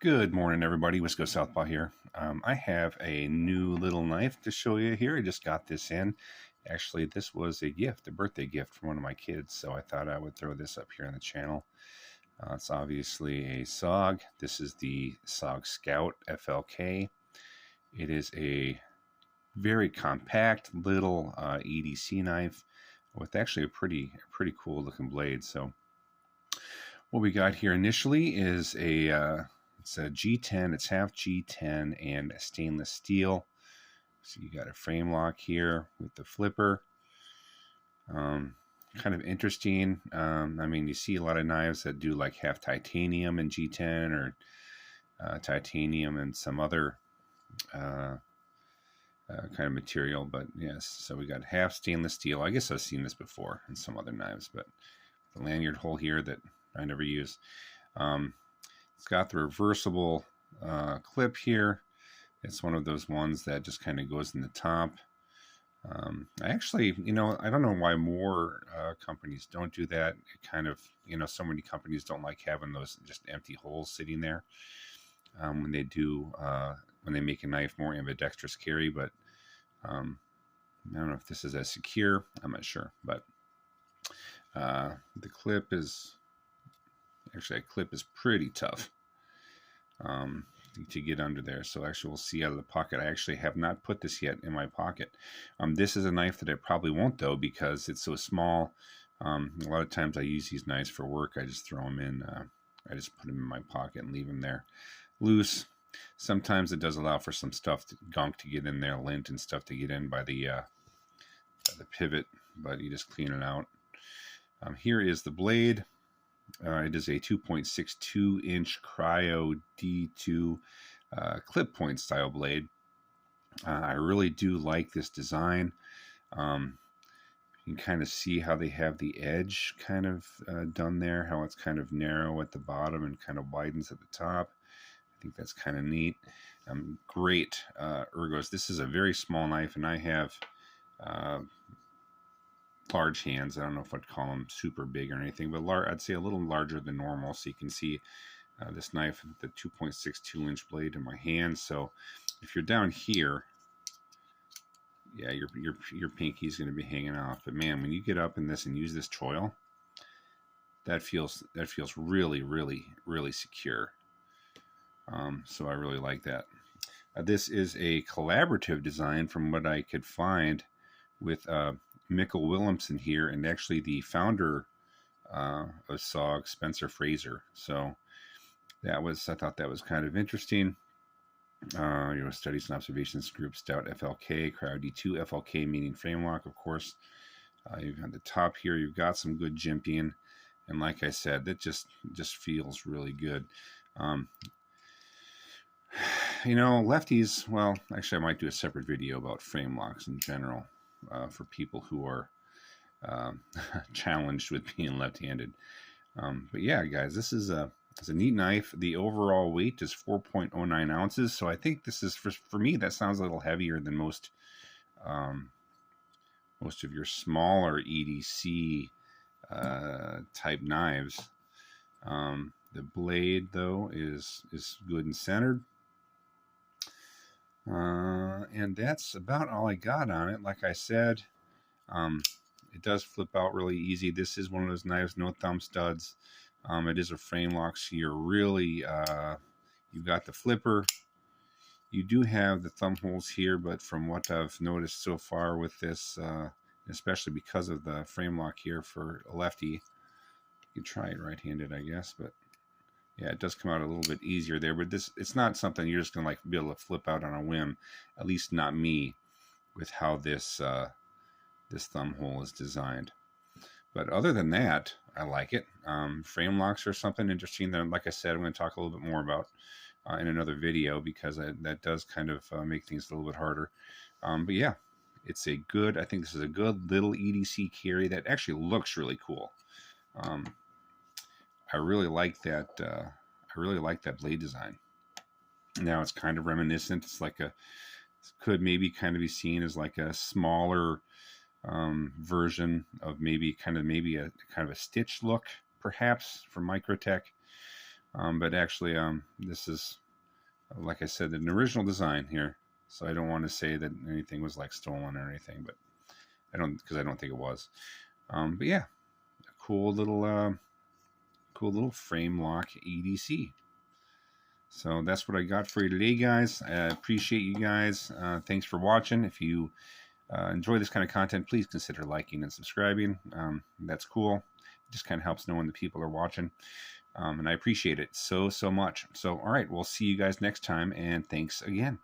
Good morning, everybody. Wisco Southpaw here. I have a new little knife to show you here. I just got this in. Actually, this was a gift, a birthday gift from one of my kids, so I thought I would throw this up here on the channel. It's obviously a SOG. This is the SOG Scout FLK. It is a very compact little EDC knife with actually a pretty cool looking blade. So what we got here initially is it's a G10. It's half G10 and stainless steel. So you got a frame lock here with the flipper. Kind of interesting. I mean, you see a lot of knives that do like half titanium and G10 or titanium and some other kind of material. But yes, so we got half stainless steel. I guess I've seen this before in some other knives, but the lanyard hole here that I never use. It's got the reversible clip here. It's one of those ones that just kind of goes in the top. I actually, I don't know why more companies don't do that. It kind of, so many companies don't like having those just empty holes sitting there when they do, when they make a knife more ambidextrous carry. But I don't know if this is as secure. I'm not sure. But the clip is, actually, a clip is pretty tough to get under there. So actually, we'll see out of the pocket. I actually have not put this yet in my pocket. This is a knife that I probably won't, though, because it's so small. A lot of times I use these knives for work. I just throw them in. I just put them in my pocket and leave them there loose. Sometimes it does allow for some stuff, gunk to get in there, lint and stuff to get in by the pivot, but you just clean it out. Here is the blade. It is a 2.62 inch Cryo D2 clip point style blade. I really do like this design. You can kind of see how they have the edge kind of done there, how it's kind of narrow at the bottom and kind of widens at the top. I think that's kind of neat. Great ergos. This is a very small knife, and I have large hands. I don't know if I'd call them super big or anything, but I'd say a little larger than normal. So you can see this knife, the 2.62 inch blade in my hand. So if you're down here, yeah, your pinky is going to be hanging off. But man, when you get up in this and use this choil, that feels really, really, really secure. So I really like that. This is a collaborative design from what I could find with Mikkel Williamson here, and actually the founder of SOG, Spencer Fraser. So I thought that was kind of interesting. Studies and observations group Stout FLK, Cryo D2 FLK, meaning frame lock, of course. You've got the top here. You've got some good jimping, and like I said, that just feels really good. Lefties. Well, actually, I might do a separate video about frame locks in general. For people who are challenged with being left-handed. But yeah, guys, this is a neat knife. The overall weight is 4.09 ounces. So I think this is, for me, that sounds a little heavier than most of your smaller EDC type knives. The blade, though, is good and centered. And that's about all I got on it. Like I said, it does flip out really easy. This is one of those knives, no thumb studs. It is a frame lock, so you're really, you've got the flipper. You do have the thumb holes here, but from what I've noticed so far with this, especially because of the frame lock here for a lefty, you can try it right-handed, I guess, but yeah, it does come out a little bit easier there, but it's not something you're just gonna be able to flip out on a whim. At least not me, with how this thumb hole is designed. But other than that, I like it. Frame locks are something interesting that, like I said, I'm going to talk a little bit more about in another video, because that does kind of make things a little bit harder. But yeah, I think this is a good little EDC carry that actually looks really cool. I really like that. I really like that blade design. Now it's kind of reminiscent. It's like could maybe kind of be seen as like a smaller version of maybe a kind of a stitch look, perhaps, from Microtech. But actually, this is, like I said, an original design here. So I don't want to say that anything was like stolen or anything, but because I don't think it was. But yeah, a cool little frame lock EDC. So that's what I got for you today, guys. I appreciate you guys. Thanks for watching. If you enjoy this kind of content, please consider liking and subscribing. That's cool. It just kind of helps know when the people are watching. And I appreciate it so much. So, all right, we'll see you guys next time, and thanks again.